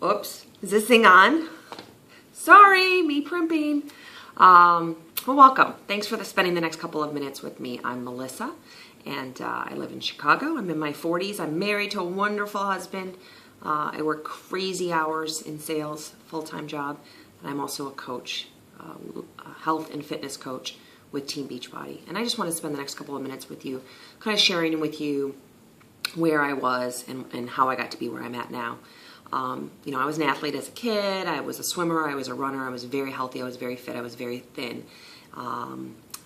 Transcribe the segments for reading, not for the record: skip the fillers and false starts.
Oops, is this thing on? Sorry, me primping. Well, welcome. Thanks for spending the next couple of minutes with me. I'm Melissa, and I live in Chicago. I'm in my 40s. I'm married to a wonderful husband. I work crazy hours in sales, full-time job, and I'm also a coach, a health and fitness coach with Team Beachbody. And I just want to spend the next couple of minutes with you, kind of sharing with you where I was and how I got to be where I'm at now. I was an athlete as a kid. I was a swimmer. I was a runner. I was very healthy. I was very fit. I was very thin. I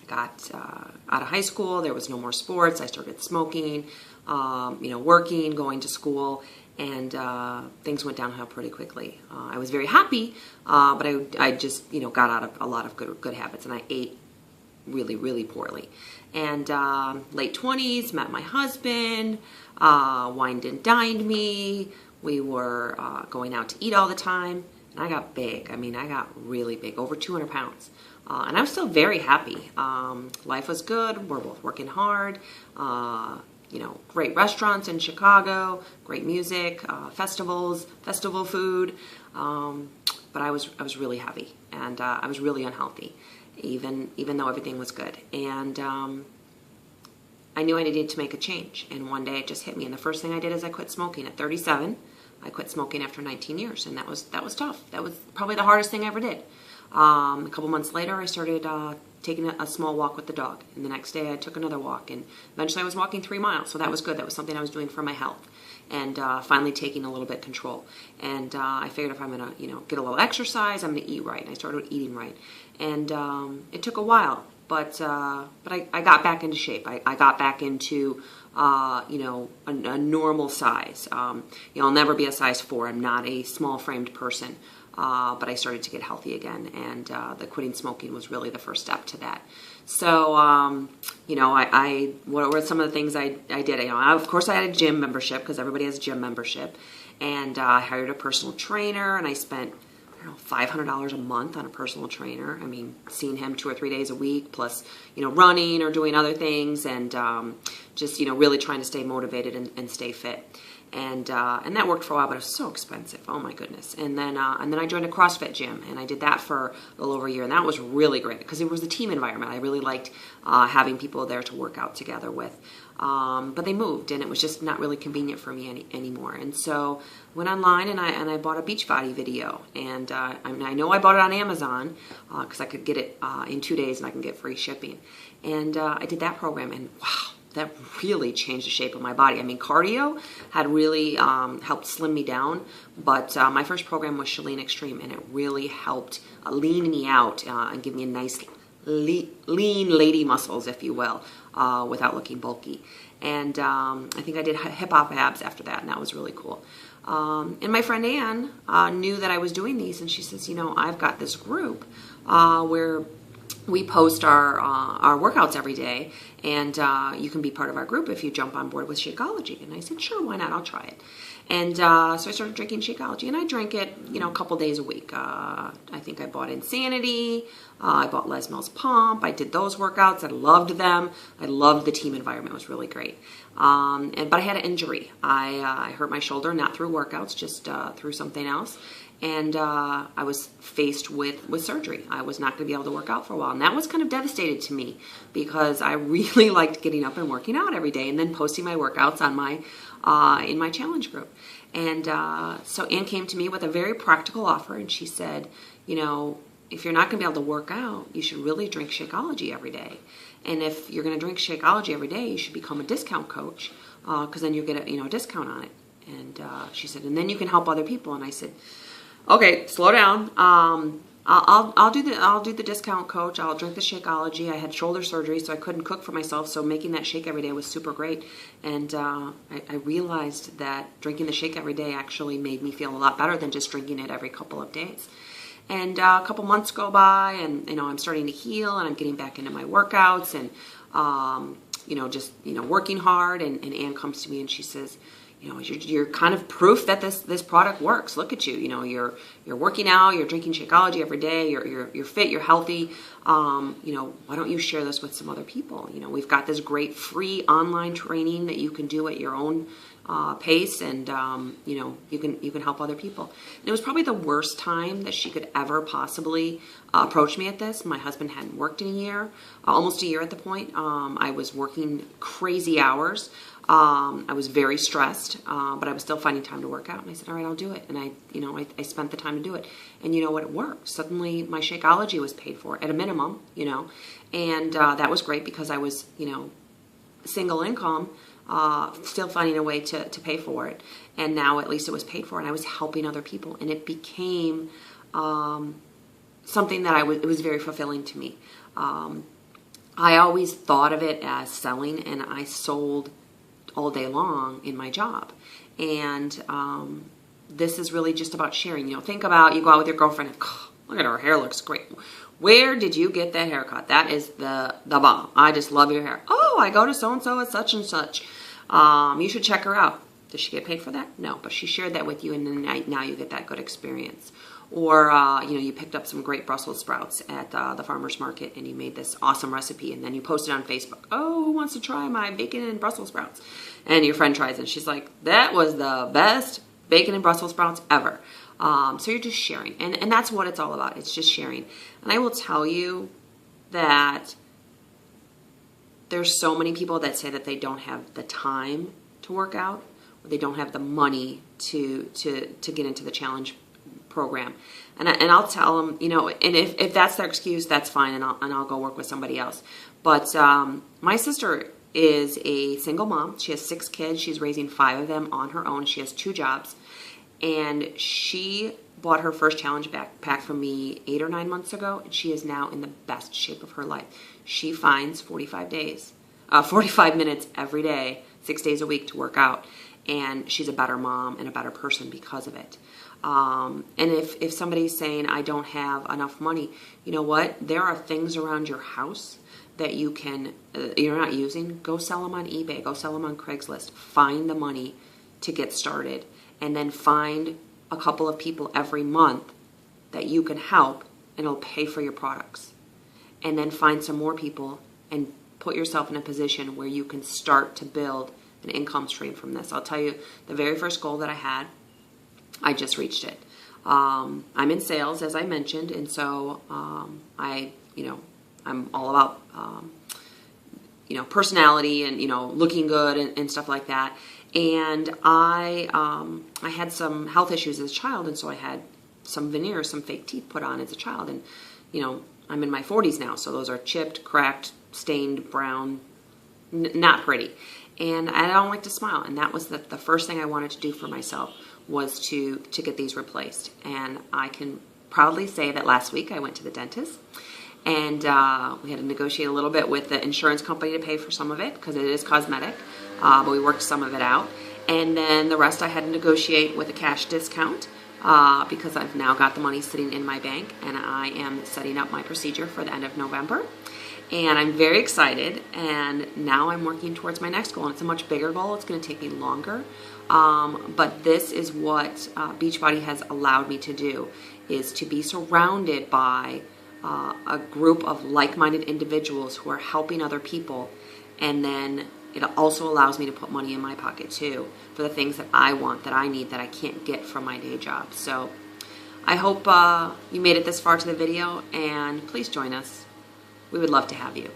got out of high school. There was no more sports. I started smoking, working, going to school, and things went downhill pretty quickly. I was very happy, but I just got out of a lot of good habits, and I ate really, really poorly. And late 20s, met my husband, wined and dined me. We were going out to eat all the time, and I got big. I mean, I got really big, over 200 pounds. And I was still very happy. Life was good. We're both working hard. Great restaurants in Chicago, great music, festivals, festival food. But I was really heavy, and I was really unhealthy, even though everything was good. And I knew I needed to make a change. And one day it just hit me. And the first thing I did is I quit smoking at 37. I quit smoking after 19 years, and that was tough. That was probably the hardest thing I ever did. A couple months later, I started taking a small walk with the dog, and the next day I took another walk, and eventually I was walking 3 miles, so that was good. That was something I was doing for my health, and finally taking a little bit control. And I figured if I'm gonna, get a little exercise, I'm gonna eat right, and I started eating right. And it took a while, but I got back into shape. I got back into a normal size. I'll never be a size 4. I'm not a small framed person. But I started to get healthy again, and the quitting smoking was really the first step to that. So, what were some of the things I did? Of course, I had a gym membership, because everybody has a gym membership, and I hired a personal trainer, and I spent $500 a month on a personal trainer. I mean, seeing him 2 or 3 days a week, plus, running or doing other things, and just, really trying to stay motivated and stay fit. And that worked for a while, but it was so expensive. Oh my goodness! And then I joined a CrossFit gym, and I did that for a little over a year, and that was really great because it was a team environment. I really liked having people there to work out together with. But they moved, and it was just not really convenient for me anymore. And so went online and I bought a Beachbody video, and I know I bought it on Amazon because I could get it in 2 days, and I can get free shipping. And I did that program, and wow. That really changed the shape of my body. I mean, cardio had really helped slim me down, but my first program was Chalene Extreme, and it really helped lean me out and give me a nice lean lady muscles, if you will, without looking bulky. And I think I did hip-hop abs after that, and that was really cool. And my friend Ann knew that I was doing these, and she says, I've got this group where we post our workouts every day, and you can be part of our group if you jump on board with Shakeology. And I said, sure, why not? I'll try it. And so I started drinking Shakeology, and I drank it, a couple days a week. I think I bought Insanity. I bought Les Mills Pump. I did those workouts. I loved them. I loved the team environment. It was really great. But I had an injury. I hurt my shoulder, not through workouts, just through something else. And I was faced with surgery. I was not going to be able to work out for a while. And that was kind of devastating to me because I really liked getting up and working out every day and then posting my workouts on my in my challenge group. And so Ann came to me with a very practical offer, and she said, if you're not going to be able to work out, you should really drink Shakeology every day. And if you're going to drink Shakeology every day, you should become a discount coach because then you get a discount on it. And she said, and then you can help other people. And I said, okay, slow down. I'll do the discount coach. I'll drink the Shakeology. I had shoulder surgery, so I couldn't cook for myself. So making that shake every day was super great. And I realized that drinking the shake every day actually made me feel a lot better than just drinking it every couple of days. And a couple months go by, and I'm starting to heal, and I'm getting back into my workouts, and just working hard. And Ann comes to me and she says, you know, you're kind of proof that this product works. Look at you. You know, you're working out, you're drinking Shakeology every day, you're fit, you're healthy. You know, why don't you share this with some other people? You know, we've got this great free online training that you can do at your own pace, and you know, you can help other people. And it was probably the worst time that she could ever possibly approach me at this. My husband hadn't worked in a year, almost a year at the point. I was working crazy hours. I was very stressed, but I was still finding time to work out. And I said, all right, I'll do it. And I spent the time to do it. And you know what? It worked. Suddenly my Shakeology was paid for at a minimum, you know, and that was great because I was, you know, single income, still finding a way to pay for it. And now at least it was paid for, and I was helping other people, and it became something that it was very fulfilling to me. I always thought of it as selling, and I sold all day long in my job. And this is really just about sharing. You know, think about, you go out with your girlfriend and, oh, look at her hair, looks great. Where did you get that haircut? That is the bomb. I just love your hair. Oh, I go to so-and-so at such and such. You should check her out. Does she get paid for that? No, but she shared that with you, and then now you get that good experience. Or, you know, you picked up some great Brussels sprouts at the farmer's market, and you made this awesome recipe, and then you posted on Facebook, oh, who wants to try my bacon and Brussels sprouts? And your friend tries it, and she's like, that was the best bacon and Brussels sprouts ever. So you're just sharing, and that's what it's all about. It's just sharing. And I will tell you that there's so many people that say that they don't have the time to work out, or they don't have the money to get into the challenge program. And I'll tell them, you know, and if that's their excuse, that's fine, and I'll go work with somebody else. But my sister is a single mom. She has 6 kids. She's raising 5 of them on her own. She has 2 jobs. And she bought her first challenge backpack from me 8 or 9 months ago, and she is now in the best shape of her life. She finds 45 minutes every day, 6 days a week to work out, and she's a better mom and a better person because of it. And if somebody's saying, I don't have enough money, you know what? There are things around your house that you can, you're not using. Go sell them on eBay. Go sell them on Craigslist. Find the money to get started. And then find a couple of people every month that you can help, and it'll pay for your products. And then find some more people and put yourself in a position where you can start to build an income stream from this. I'll tell you, the very first goal that I had, I just reached it. I'm in sales, as I mentioned, and so I'm all about personality and looking good and stuff like that. And I had some health issues as a child, and so I had some veneers, some fake teeth put on as a child. And I'm in my 40s now, so those are chipped, cracked, stained, brown, not pretty. And I don't like to smile. And that was the first thing I wanted to do for myself, was to get these replaced. And I can proudly say that last week I went to the dentist, and we had to negotiate a little bit with the insurance company to pay for some of it because it is cosmetic, but we worked some of it out. And then the rest I had to negotiate with a cash discount because I've now got the money sitting in my bank, and I am setting up my procedure for the end of November. And I'm very excited, and now I'm working towards my next goal, and it's a much bigger goal. It's going to take me longer, but this is what Beachbody has allowed me to do, is to be surrounded by a group of like-minded individuals who are helping other people, and then it also allows me to put money in my pocket too for the things that I want, that I need, that I can't get from my day job. So I hope you made it this far to the video, and please join us. We would love to have you.